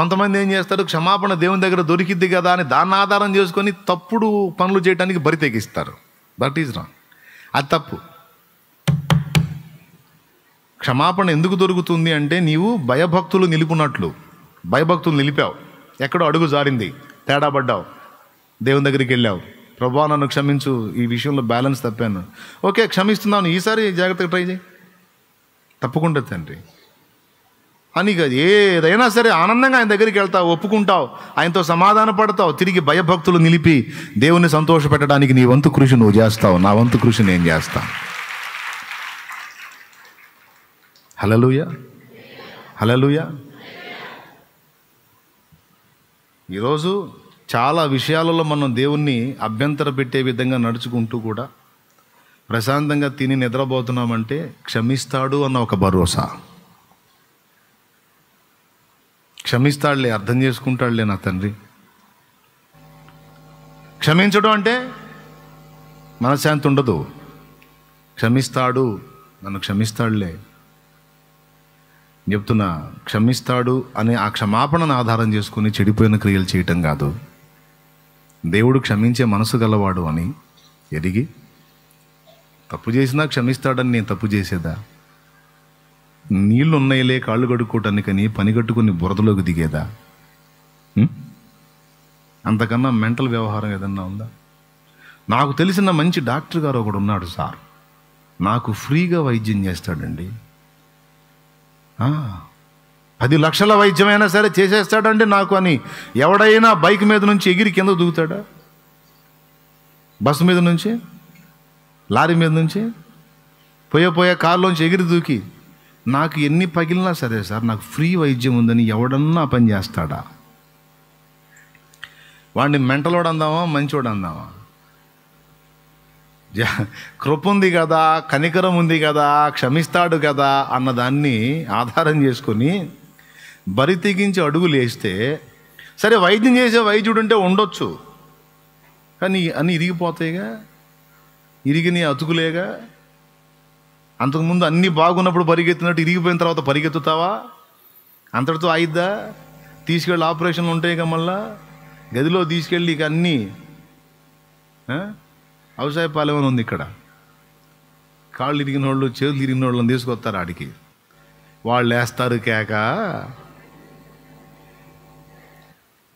కొంతమంది ఏం చేస్తారు, క్షమాపణ దేవుని దగ్గర దొరికిద్ది కదా అని దాన్ని ఆధారం చేసుకొని తప్పుడు పనులు చేయడానికి బరి తెగిస్తారు. దట్ ఈజ్ రాంగ్, అది తప్పు. క్షమాపణ ఎందుకు దొరుకుతుంది అంటే నీవు భయభక్తులు నిలుపునట్లు. భయభక్తులు నిలిపావు, ఎక్కడో అడుగు జారింది, తేడా పడ్డావు, దేవుని దగ్గరికి వెళ్ళావు, ప్రభువా నన్ను క్షమించు, ఈ విషయంలో బ్యాలెన్స్ తప్పాను. ఓకే, క్షమిస్తున్నాను, ఈసారి జాగ్రత్తగా ట్రై చేయి, తప్పకుండా తండ్రి అని. ఏదైనా సరే ఆనందంగా ఆయన దగ్గరికి వెళ్తావు, ఒప్పుకుంటావు, ఆయనతో సమాధాన పడతావు, తిరిగి భయభక్తులు నిలిపి దేవుని సంతోషపెట్టడానికి నీ వంతు కృషి నువ్వు చేస్తావు, నా వంతు కృషి నేను చేస్తాను. హల్లెలూయా, హల్లెలూయా. ఈరోజు చాలా విషయాలలో మనం దేవుణ్ణి అభ్యంతర పెట్టే విధంగా నడుచుకుంటూ కూడా ప్రశాంతంగా తిని నిద్రపోతున్నామంటే క్షమిస్తాడు అన్న ఒక భరోసా. క్షమిస్తాడులే, అర్థం చేసుకుంటాడులే నా తండ్రి. క్షమించడం అంటే మనశ్శాంతి ఉండదు. క్షమిస్తాడు, నన్ను క్షమిస్తాడులే చెప్తున్నా. క్షమిస్తాడు అనే ఆ క్షమాపణను ఆధారం చేసుకుని చెడిపోయిన క్రియలు చేయటం కాదు. దేవుడు క్షమించే మనసు గలవాడు అని ఎరిగి తప్పు చేసినా క్షమిస్తాడని నేను తప్పు చేసేదా? నీళ్లు ఉన్నాయిలే కాళ్ళు కడుక్కోవటానికని పని కట్టుకుని బురదలోకి దిగేదా? అంతకన్నా మెంటల్ వ్యవహారం ఏదన్నా ఉందా? నాకు తెలిసిన మంచి డాక్టర్ గారు ఒకడు ఉన్నాడు సార్, నాకు ఫ్రీగా వైద్యం చేస్తాడండి. 10 లక్షల వైద్యమైనా సరే చేసేస్తాడండి నాకు అని. ఎవడైనా బైక్ మీద నుంచి ఎగిరి కింద దూకుతాడా? బస్సు మీద నుంచి, లారీ మీద నుంచి, పోయే కారులోంచి ఎగిరి దూకి నాకు ఎన్ని పగిలినా సరే సార్ నాకు ఫ్రీ వైద్యం ఉందని ఎవడన్నా పని చేస్తాడా? వాడిని మెంటలోడు అందామా, మంచోడు అందామా? కృప ఉంది కదా, కనికరం ఉంది కదా, క్షమిస్తాడు కదా అన్నదాన్ని ఆధారం చేసుకొని బరి తెగించి అడుగులు వేస్తే సరే, వైద్యం చేసే వైద్యుడు ఉంటే ఉండొచ్చు, కానీ అన్నీ ఇరిగిపోతాయిగా, ఇరిగిని అతుకులేగా. అంతకుముందు అన్నీ బాగున్నప్పుడు పరిగెత్తినట్టు ఇరిగిపోయిన తర్వాత పరిగెత్తుతావా? అంతటితో అయిద్దా? తీసుకెళ్ళి ఆపరేషన్లు ఉంటాయిగా, మళ్ళా గదిలో తీసుకెళ్ళి ఇక అన్నీ అవసాయపాలెమని ఉంది ఇక్కడ. కాళ్ళు ఇరిగిన వాళ్ళు, చేతులు ఇరిగిన వాళ్ళని తీసుకొస్తారు ఆడికి, వాళ్ళు వేస్తారు కేక.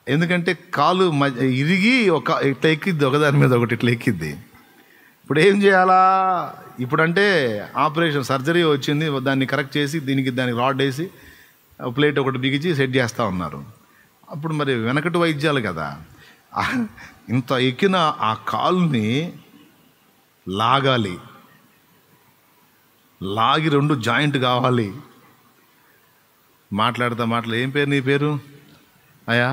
ఎందుకంటే కాలు ఇరిగి ఇట్లా ఎక్కిద్ది, ఒకదాని మీద ఒకటి ఇట్లా ఎక్కిద్ది. ఇప్పుడు ఏం చేయాలా? ఇప్పుడంటే ఆపరేషన్ సర్జరీ వచ్చింది, దాన్ని కరెక్ట్ చేసి దానికి రాడ్ వేసి ప్లేట్ ఒకటి బిగించి సెట్ చేస్తూ ఉన్నారు. అప్పుడు మరి వెనకటి వైద్యాలు కదా, ఇంత ఎక్కిన ఆ కాలుని లాగాలి, లాగి 2 జాయింట్ కావాలి. మాట్లాడతా ఏం పేరు నీ పేరు? అయ్యా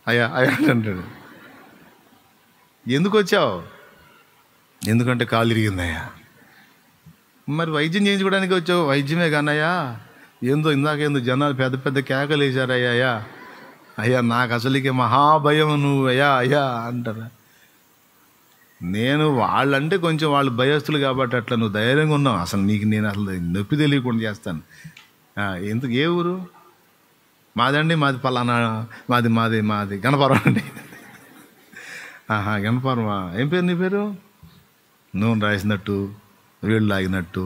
అయ్యా అయ్యా అంటాడు. ఎందుకు వచ్చావు? ఎందుకంటే కాలు ఇరిగిందయ్యా. మరి వైద్యం చేయించుకోవడానికి వచ్చావు? వైద్యమే కానయ్యా, ఇందాకేందో జనాలు పెద్ద పెద్ద కేకలు వేశారయ్యా. అయ్యా అయ్యా నాకు అసలుకి మహాభయం, నువ్వు అయ్యా అయ్యా అంటారా? నేను వాళ్ళంటే కొంచెం వాళ్ళు భయస్తులు కాబట్టి అట్లా నువ్వు ధైర్యంగా ఉన్నావు. అసలు నీకు నేను అసలు నొప్పి తెలియకుండా చేస్తాను. ఎందుకు? ఏ ఊరు? మాదండి, మాది పలానా, మాది గణపవరం అండి. గణపవరమా? ఏం పేరు నీ పేరు? నూనె రాసినట్టు, వేళ్ళు లాగినట్టు.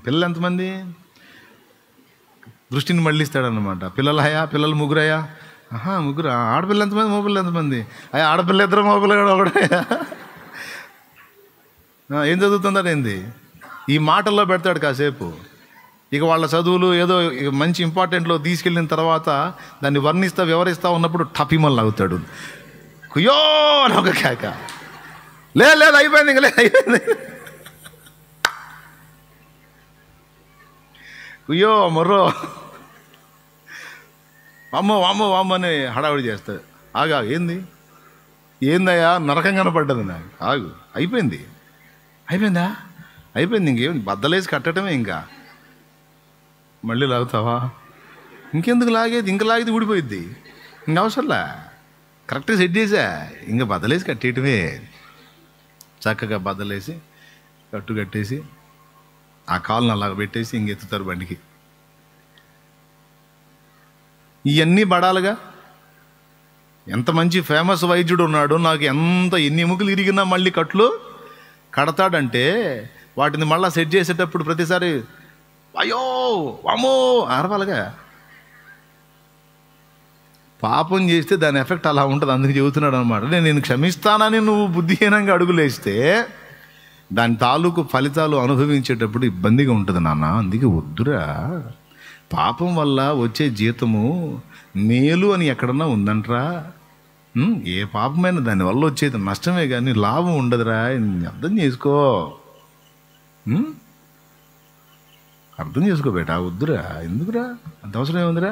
పిల్లలు ఎంతమంది? దృష్టిని మళ్ళిస్తాడనమాట. పిల్లలు ముగ్గురయ్యా? ముగ్గురు. ఆడపిల్ల ఎంతమంది, మగపిల్లలు ఎంతమంది? అయ్యా ఆడపిల్ల 2, మగపిల్ల ఒకడయ్యా. ఏం చదువుతుందా ఏంది? ఈ మాటల్లో పెడతాడు కాసేపు. ఇక వాళ్ళ చదువులు ఏదో మంచి ఇంపార్టెంట్లో తీసుకెళ్ళిన తర్వాత దాన్ని వివరిస్తూ ఉన్నప్పుడు టపిమల్ అవుతాడు. కుయ్యో అని ఒక కేక. లేదు అయిపోయింది, ఇంక లేదు అయిపోయింది. కుయ్యో మొర్రో, వామ్మో అని హడావిడి చేస్తాడు. ఆగా ఏందయ్యా నరకం కనపడ్డది నాకు. ఆగు, అయిపోయిందా? ఇంకేం బద్దలేసి కట్టడమే. ఇంకా మళ్ళీ లాగుతావా? ఇంకెందుకు లాగేది? ఇంకా లాగేది ఊడిపోయిద్ది. ఇంక అవసరంలా, కరెక్ట్గా సెట్ చేసా, ఇంకా బద్దలేసి కట్టేయటమే. చక్కగా బద్దలేసి కట్టేసి ఆ కాలుని అలాగ పెట్టేసి ఇంకెత్తుతారు బండికి. ఇవన్నీ పడాలిగా. ఎంత మంచి ఫేమస్ వైద్యుడు ఉన్నాడు, నాకు ఎన్ని ఎముకలు ఇరిగినా మళ్ళీ కట్లు కడతాడంటే వాటిని మళ్ళీ సెట్ చేసేటప్పుడు ప్రతిసారి అయ్యో అమ్మో అరవాలిగా. పాపం చేస్తే దాని ఎఫెక్ట్ అలా ఉంటుంది. అందుకు చెబుతున్నాడు అనమాట. నేను క్షమిస్తానని నువ్వు బుద్ధిహీనంగా అడుగులేస్తే దాని తాలూకు ఫలితాలు అనుభవించేటప్పుడు ఇబ్బందిగా ఉంటుంది నాన్న. అందుకే వద్దురా. పాపం వల్ల వచ్చే జీతము మేలు అని ఎక్కడన్నా ఉందంటరా? ఏ పాపమైనా దానివల్ల వచ్చేది నష్టమే కానీ లాభం ఉండదురా. అర్థం చేసుకో, అర్థం చేసుకో బేటా. వద్దురా. ఎందుకురా? అంత అవసరం ఏముందిరా?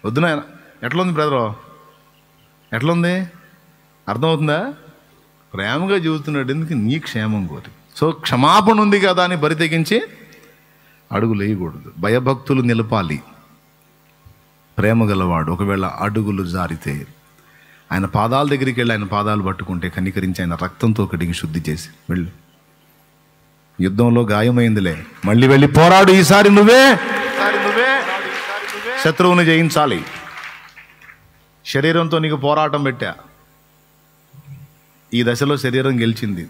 వద్దు నాయన. ఎట్లా ఉంది బ్రదరు? ఎట్లా ఉంది? అర్థమవుతుందా? ప్రేమగా చూస్తున్నాడు. ఎందుకు? నీ క్షేమం కోరి. సో క్షమాపణ ఉంది కదా అని బరి తెగించి అడుగులు వేయకూడదు. భయభక్తులు నిలపాలి. ప్రేమ గలవాడు ఒకవేళ అడుగులు జారితే ఆయన పాదాల దగ్గరికి వెళ్ళి ఆయన పాదాలు పట్టుకుంటే కనికరించి ఆయన రక్తంతో కడిగి శుద్ధి చేసి వెళ్ళు. యుద్ధంలో గాయమైందిలే, మళ్ళీ వెళ్ళి పోరాడు. ఈసారి నువ్వే శత్రువుని జయించాలి. శరీరంతో నీకు పోరాటం పెట్టా, ఈ దశలో శరీరం గెలిచింది.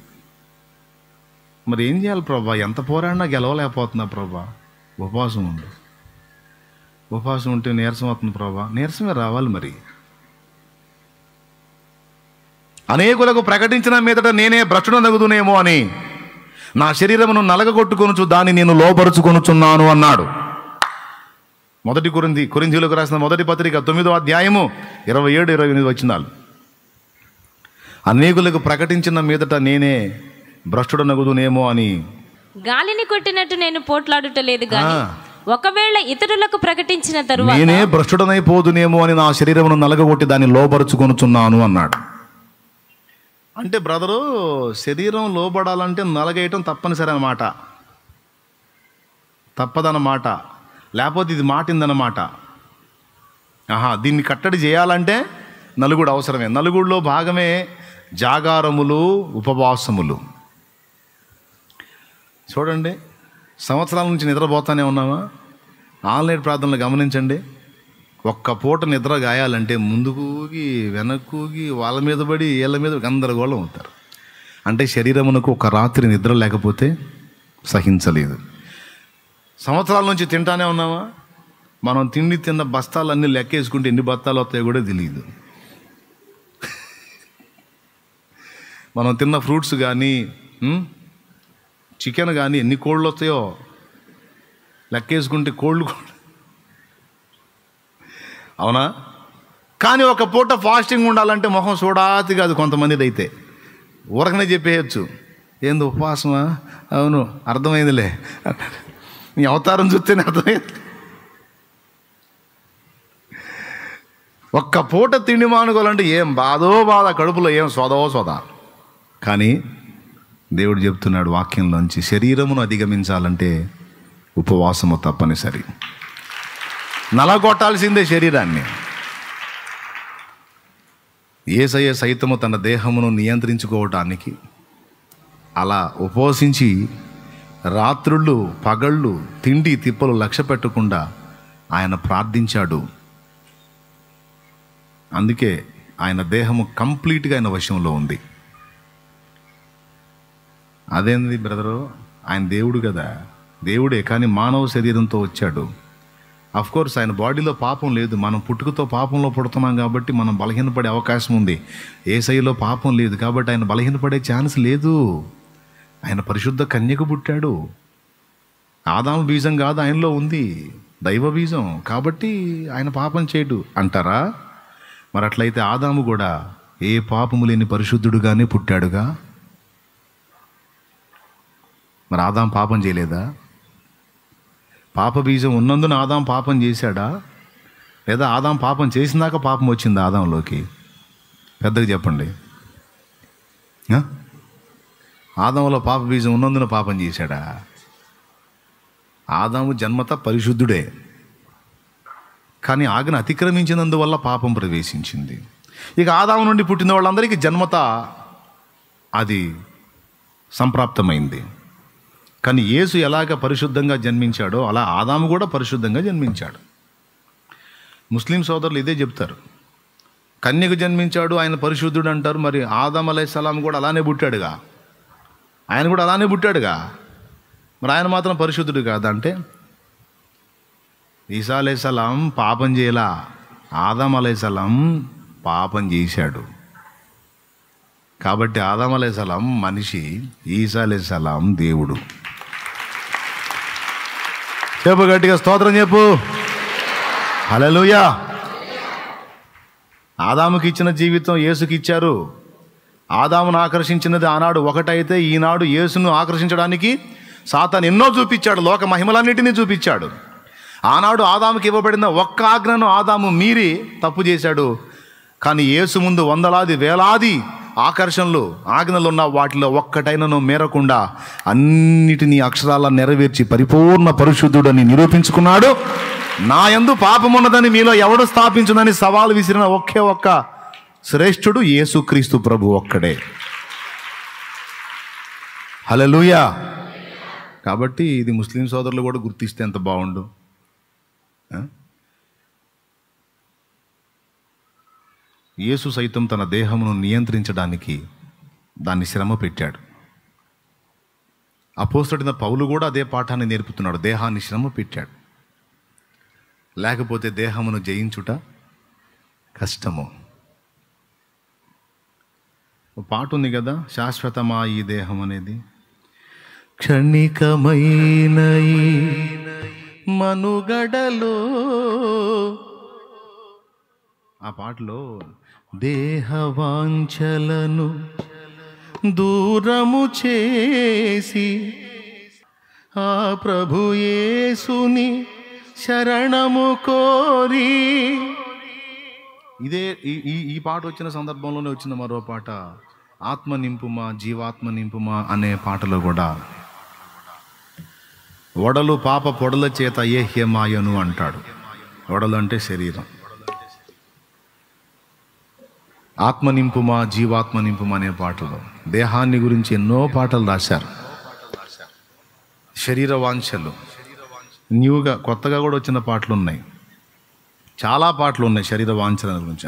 మరి ఏం చేయాలి ప్రభా? ఎంత పోరాడినా గెలవలేకపోతున్నా ప్రభా. ఉపవాసం ఉండు. ఉపవాసం ఉంటే నీరసం అవుతుంది ప్రభా. నీరసమే రావాలి. మరి అనేకులకు ప్రకటించిన మీదట నేనే భ్రష్టుడు నగుదునేమో అని నా శరీరమును నలగగొట్టుకొనుచు దాన్ని నేను లోపరుచుకొనుచున్నాను అన్నాడు. కొరింథీయులకు రాసిన మొదటి పత్రిక 9వ అధ్యాయము 27-28 వచనాలు. అనేకులకు ప్రకటించిన మీదట నేనే భ్రష్టుడు నగుదునేమో అని. గాలిని కొట్టినట్టు నేను పోట్లాడుటలేదు గాని ఒకవేళ ఇతరులకు ప్రకటించిన తరువాత నేనే భ్రష్టుడనైపోదునేమో అని నా శరీరమును నలగగొట్టి దాన్ని లోపరుచుకొనుచున్నాను అన్నాడు. అంటే బ్రదరు, శరీరం లోబడాలంటే నలగేయటం తప్పనిసరి అన్నమాట, తప్పదన్నమాట. లేకపోతే ఇది మాటిందన్నమాట. దీన్ని కట్టడి చేయాలంటే నలుగుడు అవసరమే. నలుగుడిలో భాగమే జాగారములు, ఉపవాసములు. చూడండి, సంవత్సరాల నుంచి నిద్రపోతానే ఉన్నామా? ఆన్లైన్ ప్రార్థనలు గమనించండి. ఒక్క పూట నిద్ర గాయాలంటే ముందుకుగి వెనక్కుగి వాళ్ళ మీద పడి వీళ్ళ మీద గందరగోళం అవుతారు. అంటే శరీరమునకు ఒక రాత్రి నిద్ర లేకపోతే సహించలేదు. సంవత్సరాల నుంచి తింటానే ఉన్నామా? మనం తిన్న బస్తాలన్నీ లెక్కేసుకుంటే ఎన్ని బస్తాలు వస్తాయో కూడా తెలియదు. మనం తిన్న ఫ్రూట్స్ కానీ చికెన్ కానీ ఎన్ని కోళ్ళు వస్తాయో లెక్కేసుకుంటే కోళ్ళు అవునా? కానీ ఒక పూట ఫాస్టింగ్ ఉండాలంటే మొహం చూడాతి కాదు కొంతమందిది. అయితే ఊరకనే చెప్పేయచ్చు, ఏంది ఉపవాసమా? అవును, అర్థమైందిలే. నీ అవతారం చూస్తేనే అర్థమైంది. ఒక్క పూట తిండి మానుకోవాలంటే ఏం బాధ కడుపులో, ఏం సోదా. కానీ దేవుడు చెప్తున్నాడు వాక్యంలోంచి, శరీరమును అధిగమించాలంటే ఉపవాసము తప్పనిసరి. నలగొట్టాల్సిందే శరీరాన్ని. యేసయ్య సైతము తన దేహమును నియంత్రించుకోవటానికి అలా ఉపవసించి రాత్రుళ్ళు పగళ్ళు తిండి తిప్పలు లక్ష్య పెట్టకుండా ఆయన ప్రార్థించాడు. అందుకే ఆయన దేహము కంప్లీట్గా ఆయన వశంలో ఉంది. అదేంది బ్రదరు, ఆయన దేవుడు కదా, దేవుడే, కానీ మానవ శరీరంతో వచ్చాడు. కోర్స్ ఆయన బాడీలో పాపం లేదు. మనం పుట్టుకతో పాపంలో పుడుతున్నాం కాబట్టి మనం బలహీనపడే అవకాశం ఉంది. యేసయ్యలో పాపం లేదు కాబట్టి ఆయన బలహీనపడే ఛాన్స్ లేదు. ఆయన పరిశుద్ధ కన్యకు పుట్టాడు. ఆదాము బీజం కాదు, ఆయనలో ఉంది దైవ బీజం, కాబట్టి ఆయన పాపం చేయడు అంటారా? మరి అట్లయితే ఆదాము కూడా ఏ పాపము లేని పరిశుద్ధుడుగానే పుట్టాడుగా. మరి ఆదాం పాపం చేయలేదా? పాప బీజం ఉన్నందున ఆదాం పాపం చేశాడా? లేదా ఆదాం పాపం చేసినాక పాపం వచ్చింది ఆదాంలోకి? పెద్దగా చెప్పండి. ఆదాంలో పాప బీజం ఉన్నందున పాపం చేశాడా? ఆదాము జన్మత పరిశుద్ధుడే, కానీ ఆజ్ఞ అతిక్రమించినందువల్ల పాపం ప్రవేశించింది. ఇక ఆదాము నుండి పుట్టిన వాళ్ళందరికీ జన్మత అది సంప్రాప్తమైంది. కానీ యేసు ఎలాగ పరిశుద్ధంగా జన్మించాడో అలా ఆదాము కూడా పరిశుద్ధంగా జన్మించాడు. ముస్లిం సోదరులు ఇదే చెప్తారు. కన్యకు జన్మించాడు, ఆయన పరిశుద్ధుడు అంటారు. మరి ఆదం అలైహిస్సలాం కూడా అలానే పుట్టాడుగా, ఆయన కూడా అలానే పుట్టాడుగా, మరి ఆయన మాత్రం పరిశుద్ధుడు కాదంటే, ఈసా అలైహిస్సలాం పాపం చేయలా, ఆదం అలైహిస్సలాం పాపం చేశాడు. కాబట్టి ఆదం అలైహిస్సలాం మనిషి, ఈసా అలైహిస్సలాం దేవుడు. చెప్పు గట్టిగా, స్తోత్రం చెప్పు. హల్లెలూయా. ఆదాముకి ఇచ్చిన జీవితం యేసుకి ఇచ్చారు. ఆదామును ఆకర్షించినది ఆనాడు ఒకటైతే, ఈనాడు యేసును ఆకర్షించడానికి సాతాను ఎన్నో చూపించాడు, లోక మహిమలన్నిటినీ చూపించాడు. ఆనాడు ఆదాముకి ఇవ్వబడిన ఒక్క ఆజ్ఞను ఆదాము మీరి తప్పు చేశాడు. కానీ యేసు ముందు వందలాది వేలాది ఆకర్షణలు, ఆజ్ఞలు ఉన్న వాటిలో ఒక్కటైనను మేరకుండా అన్నిటినీ అక్షరాల నెరవేర్చి పరిపూర్ణ పరిశుద్ధుడని నిరూపించుకున్నాడు. నా యందు పాపమున్నదని మీలో ఎవడు స్థాపించునని సవాలు విసిరిన ఒకే ఒక్క శ్రేష్ఠుడు యేసుక్రీస్తు ప్రభు ఒక్కడే. హల్లెలూయా. కాబట్టి ఇది ముస్లిం సోదరులు కూడా గుర్తిస్తే ఎంత బాగుండు. యేసు సైతం తన దేహమును నియంత్రించడానికి దాన్ని శ్రమ పెట్టాడు. అపోస్తలుడైన పౌలు కూడా అదే పాఠాన్ని నేర్పుతున్నాడు. దేహాన్ని శ్రమ పెట్టాడు, లేకపోతే దేహమును జయించుట కష్టము. పాట ఉంది కదా, శాశ్వతమా ఈ దేహం అనేది, క్షణికమైన మనుగడలో. ఆ పాటలో దేహవాంఛలను దూరము చేసి ఆ ప్రభు యేసుని శరణము కోరి. ఇదే ఈ పాట వచ్చిన సందర్భంలోనే వచ్చిన మరో పాట, ఆత్మ నింపుమా జీవాత్మ నింపుమా అనే పాటలో కూడా ఒడలు పాప పొడల చేత ఏహ్యమాయను అంటాడు. ఒడలు అంటే శరీరం. ఆత్మ నింపుమా జీవాత్మ నింపుమా అనే పాటలో దేహాన్ని గురించి ఎన్నో పాటలు రాశారు. శరీర వాంఛలు న్యూగా కొత్తగా కూడా వచ్చిన పాటలు ఉన్నాయి, చాలా పాటలు ఉన్నాయి శరీర వాంఛల గురించి.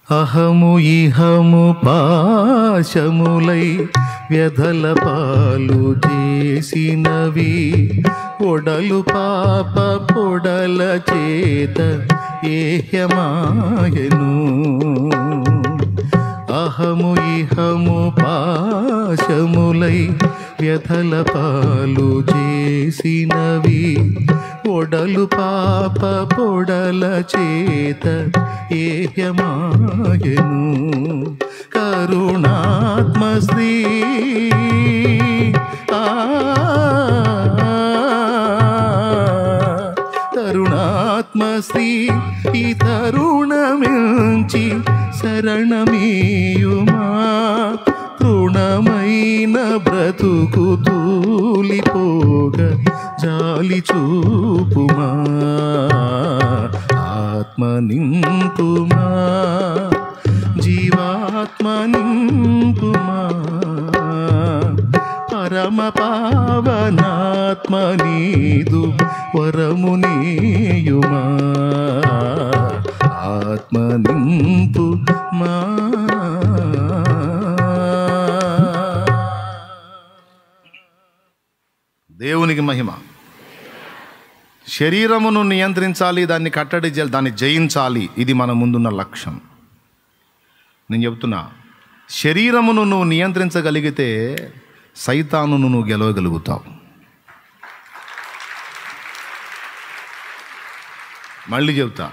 అహము ఇహము పాశములై వ్యధల పాలు చేసినవి, ఒడలు పాప పొడల చేత ఏహ్యమాయను. అహము ఇహము పాశములై వ్యధల పాలు చేసినవి, ఒడలు పాప పొడల చేత ఏహ్యమాయను. కరుణాత్మ శ్రీ కరుణాత్మ శ్రీ ఈ తరుణమించి శరణమీయుమా, తృణమైన బ్రతుకు తూలిపోగ జాలి చూపుమా, ఆత్మ నింపుమా జీవాత్మ నింపుమా, పరమ పావనాత్మ నీదు వరమునీయుమా, ఆత్మ నింపుమా. దేవునికి మహిమ. శరీరమును నియంత్రించాలి, దాన్ని కట్టడి చేయాలి, దాన్ని జయించాలి. ఇది మన ముందున్న లక్ష్యం. నేను చెప్తున్నా, శరీరమును నువ్వు నియంత్రించగలిగితే సైతానును నువ్వు గెలవగలుగుతావు. మళ్ళీ చెప్తా,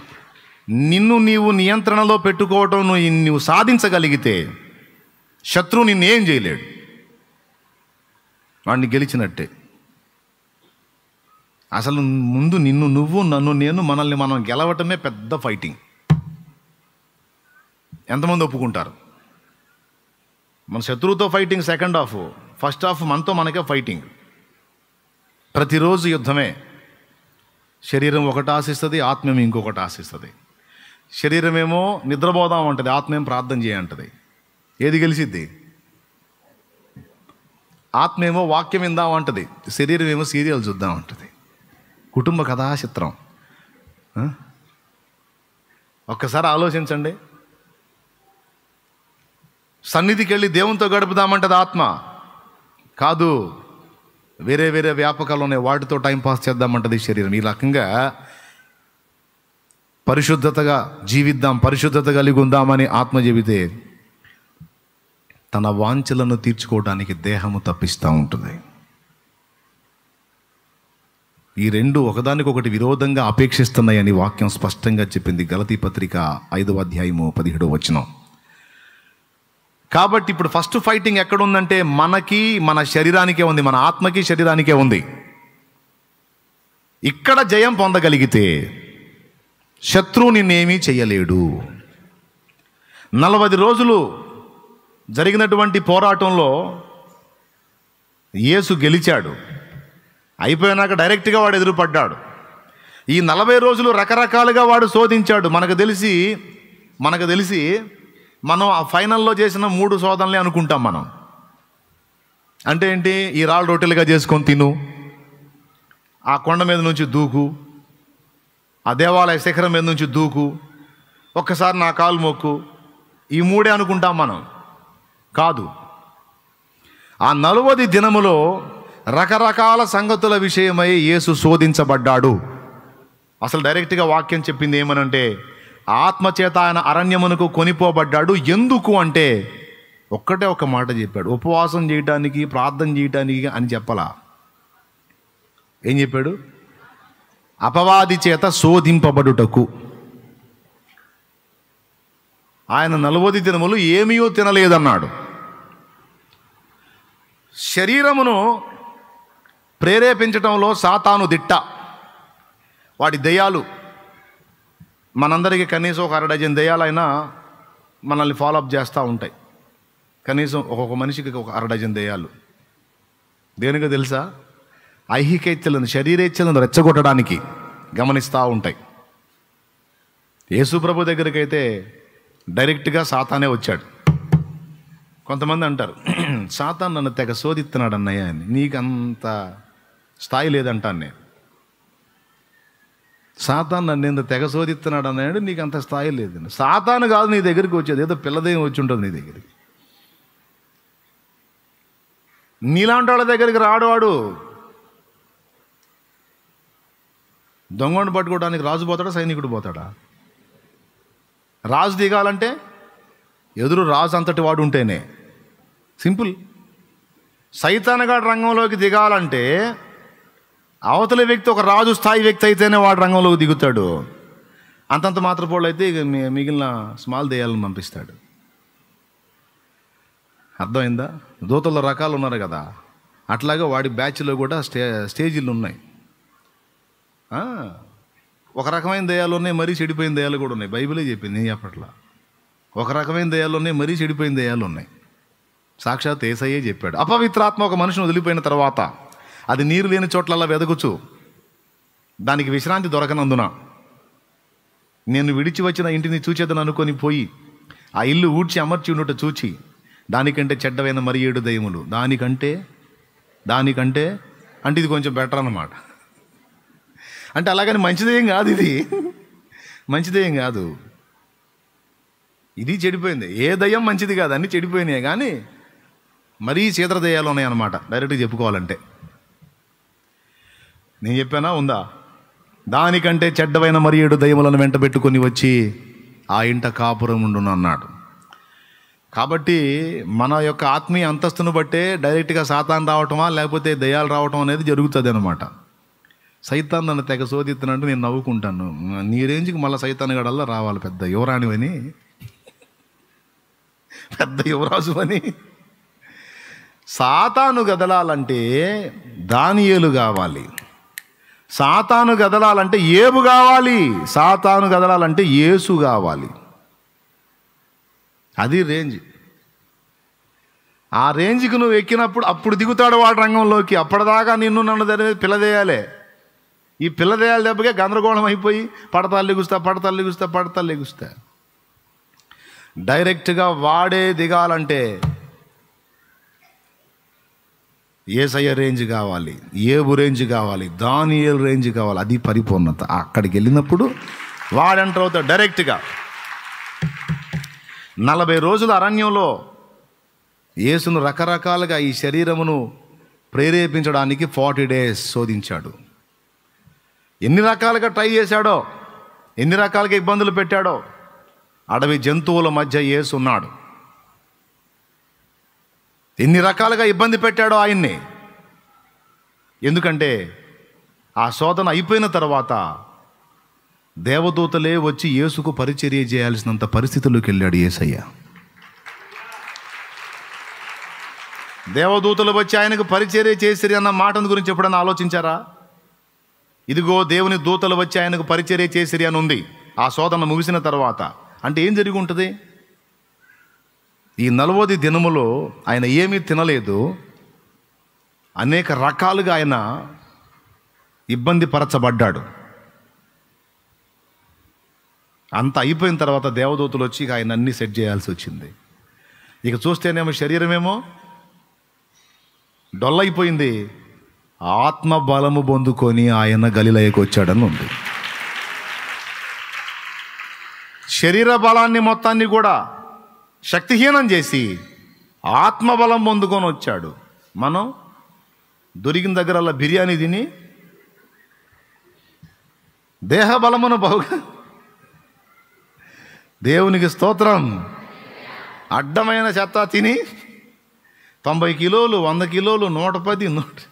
నిన్ను నీవు నియంత్రణలో పెట్టుకోవటం నువ్వు సాధించగలిగితే శత్రువు నిన్నేం చేయలేడు, వాడిని గెలిచినట్టే. అసలు ముందు నిన్ను నువ్వు, నన్ను నేను, మనల్ని మనం గెలవటమే పెద్ద ఫైటింగ్. ఎంతమంది ఒప్పుకుంటారు? మన శత్రువుతో fighting second half, first half మనతో మనకే ఫైటింగ్. ప్రతిరోజు యుద్ధమే. శరీరం ఒకటి ఆశిస్తుంది, ఆత్మేమో ఇంకొకటి ఆశిస్తుంది. శరీరమేమో నిద్రపోదాం అంటది, ఆత్మేమో ప్రార్థన చేయంటది. ఏది గెలిచిద్ది? ఆత్మేమో వాక్యం విందాం అంటది, శరీరం ఏమో సీరియల్ చూద్దాం అంటది. కుటుంబ కథా చిత్రం. ఒక్కసారి ఆలోచించండి. సన్నిధికి వెళ్ళి దేవునితో గడుపుదామంటది ఆత్మ. కాదు, వేరే వేరే వ్యాపకాలు ఉన్నాయి, వాటితో టైంపాస్ చేద్దామంటది శరీరం. ఈ రకంగా పరిశుద్ధతగా జీవిద్దాం, పరిశుద్ధత కలిగి ఉందామని ఆత్మ చెబితే తన వాంఛలను తీర్చుకోవడానికి దేహము తప్పిస్తూ ఉంటుంది. ఈ రెండు ఒకదానికొకటి విరోధంగా అపేక్షిస్తున్నాయని వాక్యం స్పష్టంగా చెప్పింది. గలతీ పత్రిక 5వ అధ్యాయము 17వ వచనం. కాబట్టి ఇప్పుడు ఫస్ట్ ఫైటింగ్ ఎక్కడుందంటే మనకి, మన శరీరానికే ఉంది, మన ఆత్మకి శరీరానికే ఉంది. ఇక్కడ జయం పొందగలిగితే శత్రువు నిన్నేమీ చెయ్యలేడు. 40 రోజులు జరిగినటువంటి పోరాటంలో యేసు గెలిచాడు. అయిపోయినాక డైరెక్ట్గా వాడు ఎదురుపడ్డాడు. ఈ 40 రోజులు రకరకాలుగా వాడు శోధించాడు. మనకు తెలిసి మనం ఆ ఫైనల్లో చేసిన 3 శోధనలే అనుకుంటాం మనం. అంటే ఏంటి? ఈ రాళ్ళు రొట్టెలుగా చేసుకొని తిను, ఆ కొండ మీద నుంచి దూకు, ఆ దేవాలయ శిఖరం మీద నుంచి దూకు, ఒక్కసారి నా కాలు మొక్కు, ఈ 3 అనుకుంటాం మనం. కాదు, ఆ 40 దినములో రకరకాల సంగతుల విషయమై యేసు శోధించబడ్డాడు. అసలు డైరెక్ట్గా వాక్యం చెప్పింది ఏమనంటే, ఆత్మచేత ఆయన అరణ్యమునకు కొనిపోబడ్డాడు. ఎందుకు అంటే ఒక్కటే ఒక మాట చెప్పాడు, ఉపవాసం చేయటానికి, ప్రార్థన చేయటానికి అని చెప్పలా. ఏం చెప్పాడు? అపవాది చేత శోధింపబడుటకు. ఆయన 40 దినములు ఏమీయో తినలేదన్నాడు. శరీరమును ప్రేరేపించటంలో సాతాను దిట్ట. వాడి దెయ్యాలు మనందరికీ కనీసం ఒక 1/2 డజన్ దెయ్యాలైనా మనల్ని ఫాలోఅప్ చేస్తూ ఉంటాయి. కనీసం ఒక్కొక్క మనిషికి ఒక 1/2 డజన్ దెయ్యాలు. దేనికో తెలుసా? ఐహికేచ్ఛలను, శరీరేచ్ఛలను రెచ్చగొట్టడానికి గమనిస్తూ ఉంటాయి. యేసు ప్రభు దగ్గరికి అయితే డైరెక్ట్గా సాతానే వచ్చాడు. కొంతమంది అంటారు, సాతాన్ నన్ను తెగ శోధిస్తున్నాడు అన్నయ్య అని. నీకు అంత స్థాయి లేదంటాను నేను. సాతాన్ నన్ను ఎంత తెగ శోధిస్తున్నాడు అన్నాడు, నీకు అంత స్థాయి లేదు. సాతాను కాదు నీ దగ్గరికి వచ్చేది, ఏదో పిల్లదేం వచ్చి ఉంటుంది నీ దగ్గరికి. నీలాంటి వాళ్ళ దగ్గరికి రాడువాడు. దొంగను పట్టుకోవడానికి రాజు పోతాడా, సైనికుడు పోతాడా? రాజు దిగాలంటే ఎదురు రాజు అంతటి వాడు ఉంటేనే. సింపుల్. సైతానగాడు రంగంలోకి దిగాలంటే అవతలి వ్యక్తి ఒక రాజు స్థాయి వ్యక్తి అయితేనే వాడు రంగంలోకి దిగుతాడు. అంతంత మాత్రపోళ్ళు అయితే ఇక మిగిలిన స్మాల్ దెయ్యాలను పంపిస్తాడు. అర్థమైందా? దూతల రకాలు ఉన్నారు కదా, అట్లాగే వాడి బ్యాచ్లో కూడా స్టేజీలు ఉన్నాయి. ఒక రకమైన దెయ్యాలు ఉన్నాయి, మరీ చెడిపోయిన దెయ్యాలు కూడా ఉన్నాయి. బైబిలే చెప్పింది, నేను చెప్పట్లా. ఒక రకమైన దెయ్యాలు ఉన్నాయి, మరీ చెడిపోయిన దెయ్యాలు ఉన్నాయి. సాక్షాత్ యేసయ్యే చెప్పాడు. అపవిత్రాత్మ ఒక మనిషిని వదిలిపోయిన తర్వాత అది నీరు లేని చోట్లల్లా వెదకుచు దానికి విశ్రాంతి దొరకనందున నేను విడిచి వచ్చిన ఇంటిని చూచేదని అనుకొని పోయి ఆ ఇల్లు ఊడ్చి అమర్చి ఉన్నట్టు చూచి దానికంటే చెడ్డవైన మరి 7 దయ్యములు దానికంటే అంటే ఇది కొంచెం బెటర్ అన్నమాట. అంటే అలాగని మంచిదేం కాదు, ఇది మంచిదేం కాదు, ఇది చెడిపోయింది. ఏ దయ్యం మంచిది కాదు, అన్నీ చెడిపోయినాయి. కానీ మరీ చీదర దయ్యాలు ఉన్నాయి అన్నమాట, డైరెక్ట్గా చెప్పుకోవాలంటే. నేను చెప్పానా? ఉందా? దానికంటే చెడ్డవైన మరి 7 దయ్యములను వెంట పెట్టుకొని వచ్చి ఆ ఇంట కాపురం ఉండును అన్నాడు. కాబట్టి మన యొక్క ఆత్మీయ అంతస్తును బట్టే డైరెక్ట్గా సాతాన్ రావటమా లేకపోతే దయ్యాలు రావటం అనేది జరుగుతుంది అనమాట. సైతాన్ నన్ను తెగ శోధిస్తున్నట్టు నేను నవ్వుకుంటాను. నీ రేంజ్కి మళ్ళీ సైతాన్ గడల్లా రావాలి, పెద్ద యువరాణివని, పెద్ద యువరాజు అని. సాతాను గదలాలంటే దానియేలు కావాలి, సాతాను గదలాలంటే ఏబు కావాలి, సాతాను గదలాలంటే యేసు కావాలి. అది రేంజ్. ఆ రేంజ్కి నువ్వు ఎక్కినప్పుడు అప్పుడు దిగుతాడు వాడు రంగంలోకి. అప్పటిదాకా నన్ను పిల్లదేయాలే. ఈ పిల్లదేయాల దెబ్బకే గందరగోళం అయిపోయి పడతాలు లెగుస్తా. డైరెక్ట్గా వాడే దిగాలంటే యేసయ్య రేంజ్ కావాలి, ఏబు రేంజ్ కావాలి, దానియేలు రేంజ్ కావాలి. అది పరిపూర్ణత. అక్కడికి వెళ్ళినప్పుడు వాడు ఎంటర్ అవుతాడు డైరెక్ట్గా. 40 రోజుల అరణ్యంలో యేసును రకరకాలుగా ఈ శరీరమును ప్రేరేపించడానికి 40 days శోధించాడు. ఎన్ని రకాలుగా ట్రై చేశాడో, ఎన్ని రకాలుగా ఇబ్బందులు పెట్టాడో. అడవి జంతువుల మధ్య యేసు ఉన్నాడు. ఎన్ని రకాలుగా ఇబ్బంది పెట్టాడో ఆయన్ని. ఎందుకంటే ఆ శోధన అయిపోయిన తర్వాత దేవదూతలే వచ్చి యేసుకు పరిచర్య చేయాల్సినంత పరిస్థితుల్లోకి వెళ్ళాడు యేసయ్య. దేవదూతలు వచ్చి ఆయనకు పరిచర్య చేసిరి అన్న మాటను గురించి ఎప్పుడైనా ఆలోచించారా? ఇదిగో దేవుని దూతలు వచ్చి ఆయనకు పరిచర్య చేసిరి అని ఉంది ఆ శోధన ముగిసిన తర్వాత. అంటే ఏం జరిగి ఉంటుంది? ఈ 40 దినములో ఆయన ఏమీ తినలేదు. అనేక రకాలుగా ఆయన ఇబ్బంది పరచబడ్డాడు. అంత అయిపోయిన తర్వాత దేవదూతలు వచ్చి ఆయన అన్నీ సెట్ చేయాల్సి వచ్చింది. ఇక చూస్తేనేమో శరీరమేమో డొల్లైపోయింది. ఆత్మ బలము పొందుకొని ఆయన గలిలయకు వచ్చాడని ఉంది. శరీర బలాన్ని మొత్తాన్ని కూడా శక్తిహీనం చేసి ఆత్మబలం పొందుకొని వచ్చాడు. మనం దొరికిన దగ్గరల్లా బిర్యానీ తిని దేహ బలమును బహుగా, దేవునికి స్తోత్రం, అడ్డమైన చెత్త తిని 90 కిలోలు, 100 కిలోలు, 110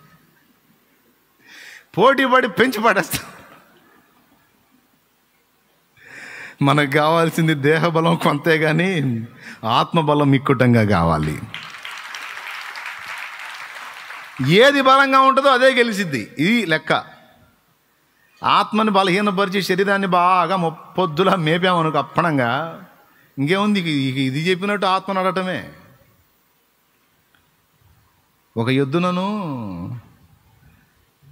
పోటీపడి పెంచి పడేస్తాం. మనకు కావాల్సింది దేహబలం కొంతే కానీ ఆత్మబలం మిక్కుటంగా కావాలి. ఏది బలంగా ఉంటుందో అదే గెలిచిద్ది. ఇది లెక్క. ఆత్మని బలహీనపరిచి శరీరాన్ని బాగా పొద్దులా మేపామనుకో అప్పణంగా, ఇంకేముంది? ఇది చెప్పినట్టు ఆత్మను అడటమే. ఒక ఎద్దునను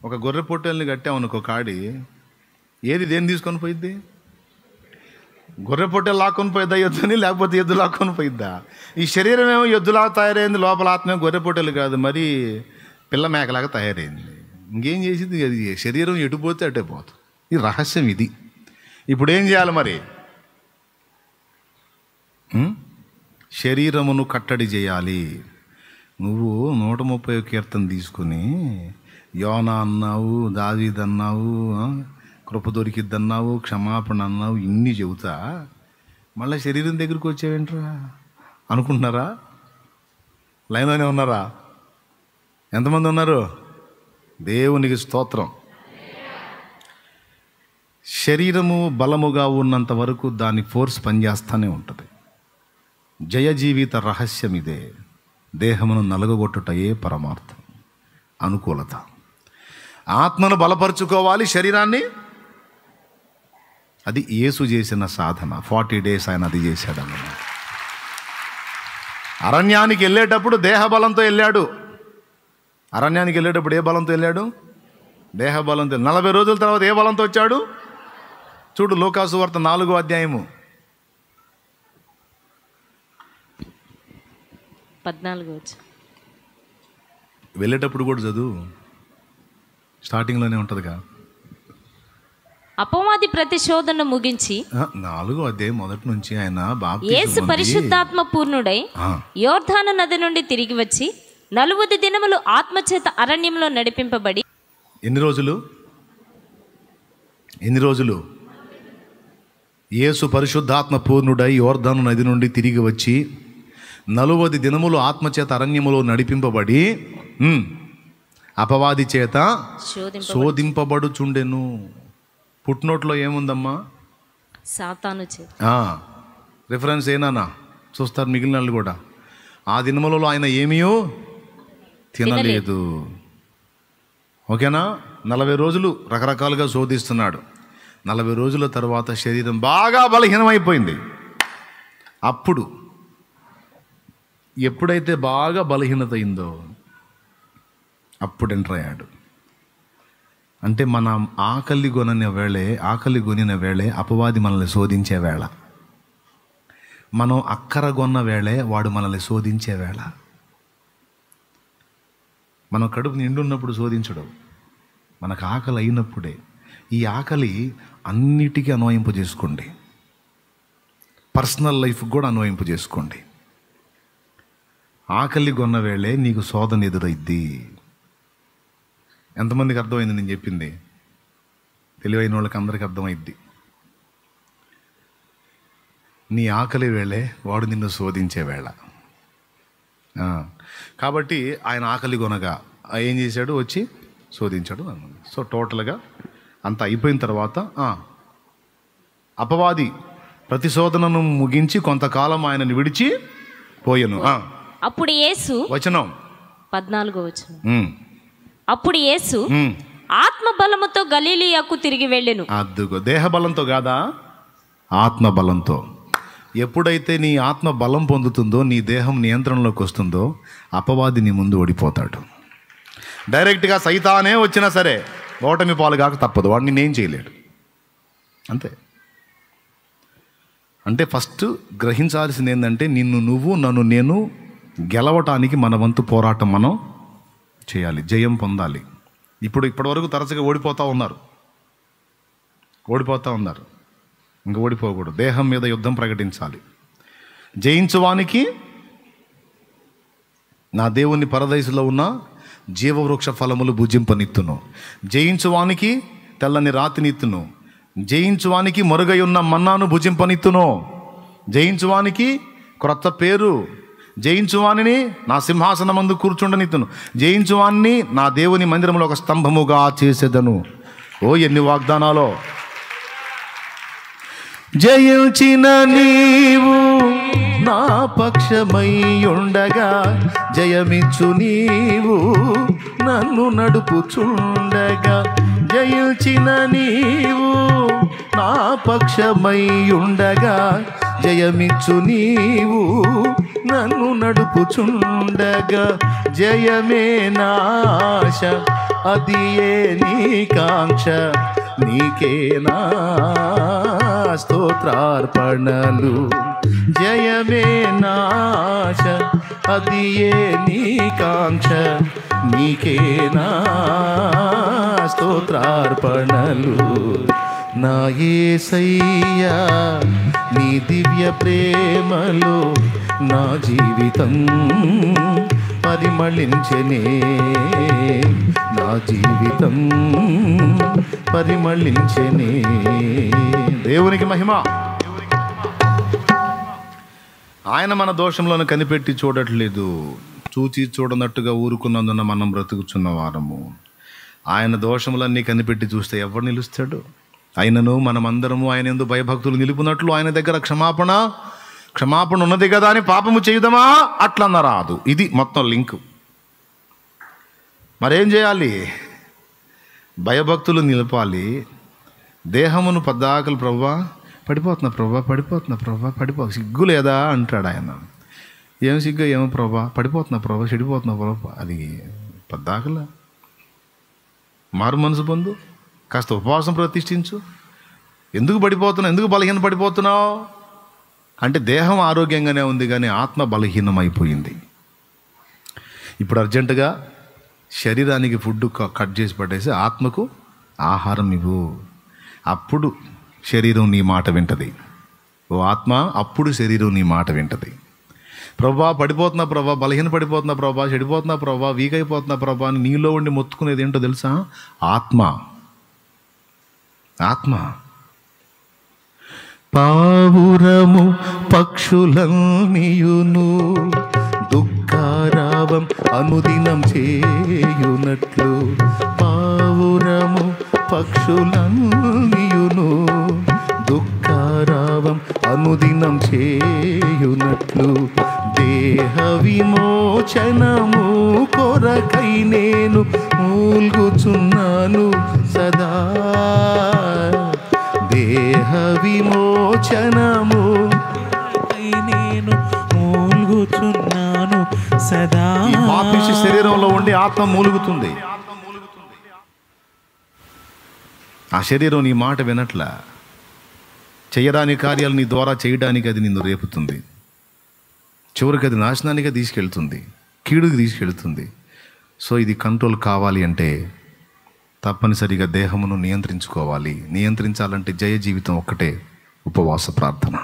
ఒక గొర్రె పొట్టేల్ని కట్టామనుకో కాడి, ఏది దేన్ని తీసుకొని పోయిద్ది? గొర్రె పొట్టేలు లాక్కొని పోయిద్దా ఎద్దుని, లేకపోతే ఎద్దు లాక్కొని పోయిద్దా? ఈ శరీరం ఏమో ఎద్దులా తయారైంది, లోపల ఆత్మ గొర్రె పొట్టేలు కాదు, మరి పిల్ల మేకలాగా తయారైంది. ఇంకేం చేసింది? అది శరీరం ఎటుపోతే అటే పోతుంది. ఈ రహస్యం ఇది. ఇప్పుడు ఏం చేయాలి మరి? శరీరమును కట్టడి చేయాలి. నువ్వు 130 కీర్తన తీసుకుని యోనా అన్నావు, దావీద్ అన్నావు, కృప దొరికిద్దన్నావు, క్షమాపణ అన్నావు, ఇన్ని చెబుతా మళ్ళీ శరీరం దగ్గరికి వచ్చావేంట్రా అనుకుంటున్నారా? లైన్లోనే ఉన్నారా? ఎంతమంది ఉన్నారు? దేవునికి స్తోత్రం. శరీరము బలముగా ఉన్నంత వరకు దాని ఫోర్స్ పనిచేస్తూనే ఉంటుంది. జయ జీవిత రహస్యం ఇదే. దేహమును నలగగొట్టుటయే పరమార్థం, అనుకూలత. ఆత్మను బలపరుచుకోవాలి, శరీరాన్ని. అది యేసు చేసిన సాధన. 40 days ఆయన అది చేశాడన్నమాట. అరణ్యానికి వెళ్ళేటప్పుడు దేహబలంతో వెళ్ళాడు. అరణ్యానికి వెళ్ళేటప్పుడు ఏ బలంతో వెళ్ళాడు? దేహబలంతో. 40 రోజుల తర్వాత ఏ బలంతో వచ్చాడు? చూడు, లూకాసు వార్త 4వ అధ్యాయము 14. వెళ్ళేటప్పుడు కూడా చదువు, స్టార్టింగ్లోనే ఉంటుందిగా. అపవాది ప్రతిశోధన ముగించి 4వ అధ్యాయం మొదటి నుంచి ఆయన యేసు పరిశుద్ధాత్మ పూర్ణుడై యోర్దాను నది నుండి తిరిగి వచ్చి 40 దినములు ఆత్మచేత అరణ్యంలో నడిపింపబడి. ఎన్ని రోజులు? యేసు పరిశుద్ధాత్మ పూర్ణుడై యోర్దాను నది నుండి తిరిగి వచ్చి 40 దినములు ఆత్మచేత అరణ్యములో నడిపింపబడి అపవాది చేత శోధింపబడుచుండెను. పుట్నోట్లో ఏముందమ్మా? సాతాను చేత. రిఫరెన్స్ ఏనా చూస్తారు మిగిలిన వాళ్ళు కూడా. ఆ దినములలో ఆయన ఏమీయో తినలేదు. ఓకేనా? 40 రోజులు రకరకాలుగా శోధిస్తున్నాడు. 40 రోజుల తర్వాత శరీరం బాగా బలహీనమైపోయింది. అప్పుడు ఎప్పుడైతే బాగా బలహీనత అయిందో అప్పుడు ఎంటర్ అయ్యాడు. అంటే మన ఆకలి కొనిన వేళే అపవాది మనల్ని శోధించే వేళ. మనం అక్కర కొన్న వేళే వాడు మనల్ని శోధించే వేళ. మనం కడుపు నిండున్నప్పుడు శోధించడు, మనకు ఆకలి అయినప్పుడే. ఈ ఆకలి అన్నిటికీ అన్వయింపు చేసుకోండి, పర్సనల్ లైఫ్కి కూడా అన్వయింపు చేసుకోండి. ఆకలి కొన్న వేళే నీకు శోధన ఎదురైద్ది. ఎంతమందికి అర్థమైంది నేను చెప్పింది? తెలివైన వాళ్ళకి అందరికీ అర్థమైద్ది. నీ ఆకలి వేళే వాడు నిన్ను శోధించే వేళ. కాబట్టి ఆయన ఆకలి కొనగా ఏం చేశాడు? వచ్చి శోధించాడు. సో టోటల్గా అంత అయిపోయిన తర్వాత అపవాది ప్రతిశోధనను ముగించి కొంతకాలం ఆయనను విడిచి పోయెను. అప్పుడు యేసు, వచనం 14వ వచనం, అప్పుడు యేసు ఆత్మ బలముతో గలిలయకు తిరిగి వెళ్ళెను. అద్దుగో, దేహ బలంతో కాదా, ఆత్మ బలంతో. ఎప్పుడైతే నీ ఆత్మ బలం పొందుతుందో, నీ దేహం నియంత్రణలోకి వస్తుందో, అపవాది నీ ముందు ఓడిపోతాడు. డైరెక్ట్గా సైతానే వచ్చినా సరే ఓటమి పాలు కాక తప్పదు, వాడిని నేనేం చేయలేడు. అంతే. అంటే ఫస్ట్ గ్రహించాల్సింది ఏంటంటే, నిన్ను నువ్వు నన్ను నేను గెలవటానికి మన వంతు పోరాటం మనం చేయాలి, జయం పొందాలి. ఇప్పటివరకు తరచుగా ఓడిపోతూ ఉన్నారు, ఇంక ఓడిపోకూడదు. దేహం మీద యుద్ధం ప్రకటించాలి. జయించువానికి నా దేవుని పరదైసులో ఉన్న జీవవృక్ష ఫలములు భుజింపనిత్తును, జయించువానికి తెల్లని రాతినిత్తును, జయించువానికి మరుగై ఉన్న మన్నాను భుజింపనిత్తును, జయించువానికి క్రొత్త పేరు, జయించువానిని నా సింహాసనమందు కూర్చుండనిత్తును, జయించువాన్ని నా దేవుని మందిరంలో ఒక స్తంభముగా చేసేదను. ఓ ఎన్ని వాగ్దానాలో! జయించిన నీవు నా పక్షమై ఉండగా, జయమిచ్చు నీవు నన్ను నడుపుచుండగా, జయించిన నీవు నా పక్షమై ఉండగా, జయమిచ్చు నీవు నన్ను నడుపుచుండగా, జయమే నాశ అది ఏ నీ కాంక్ష, నీకే నా స్తోత్రార్పణలు. జయమే నాశ అది ఏ నీ కాంక్ష, నీకే నా స్తోత్రార్పణలు. నా యేసయ్యా నీ దివ్య ప్రేమలో నా జీవితం పరిమళించెనే, నా జీవితం పరిమళించెనే. దేవునికి మహిమ. ఆయన మన దోషంలోనే కనిపెట్టి చూడట్లేదు, చూచి చూడనట్టుగా ఊరుకున్నందున మనం బ్రతుకుచున్న వారము. ఆయన దోషములన్నీ కనిపెట్టి చూస్తే ఎవరు నిలుస్తాడు? ఆయనను మనమందరము ఆయన యందు భయభక్తులు నిలుపునట్లు ఆయన దగ్గర క్షమాపణ ఉన్నది కదా అని పాపము చేయుదమా అట్లన్న రాదు. ఇది మొత్తం లింకు. మరేం చేయాలి? భయభక్తులు నిలపాలి. దేహమును పద్దాకలు ప్రభువా పడిపోతున్నా సిగ్గు లేదా అంటాడు ఆయన. ఏం సిగ్గు, ఏమో ప్రభా పడిపోతున్నా ప్రభా, చెడిపోతున్నా ప్రభా. అది పద్దాకల మారు మనసు పొందు, కాస్త ఉపవాసం ప్రతిష్ఠించు. ఎందుకు పడిపోతున్నావు, ఎందుకు బలహీన పడిపోతున్నావు అంటే దేహం ఆరోగ్యంగానే ఉంది కానీ ఆత్మ బలహీనం అయిపోయింది. ఇప్పుడు అర్జెంటుగా శరీరానికి ఫుడ్ కట్ చేసి పట్టేసి ఆత్మకు ఆహారం ఇవ్వు. అప్పుడు శరీరం నీ మాట వింటది. ఓ ఆత్మ, అప్పుడు శరీరం నీ మాట వింటది. ప్రభా పడిపోతున్నా ప్రభా, బలహీన పడిపోతున్నా ప్రభా, చెడిపోతున్నా ప్రభా, వీక్ అయిపోతున్నా ప్రభా అని నీలో ఉండి మొత్తుకునేది ఏంటో తెలుసా? ఆత్మ. పావురము పక్షులన్నీయును దుఃఖారావం అనుదినం చేయునట్లు, పావురము పక్షులన్నీయును దుఃఖారావం అనుదినం చేయునట్లు, దేహ విమోచనము కొరకై నేను మూల్గుచున్నాను సదా. దేహ విమోచనము నేను మూల్గుచున్నాను సదా. ఈ పాపిష్టి శరీరంలో ఉండి ఆత్మ మూలుగుతుంది. ఆ శరీరం నీ మాట వినట్లా. చేయరాని కార్యాలు నీ ద్వారా చేయడానికి అది నిన్ను రేపుతుంది. చివరికి అది నాశనానికి తీసుకెళ్తుంది, కీడుకి తీసుకెళ్తుంది. సో ఇది కంట్రోల్ కావాలి అంటే తప్పనిసరిగా దేహమును నియంత్రించుకోవాలి. నియంత్రించాలంటే జయ జీవితం ఒక్కటే, ఉపవాస ప్రార్థన.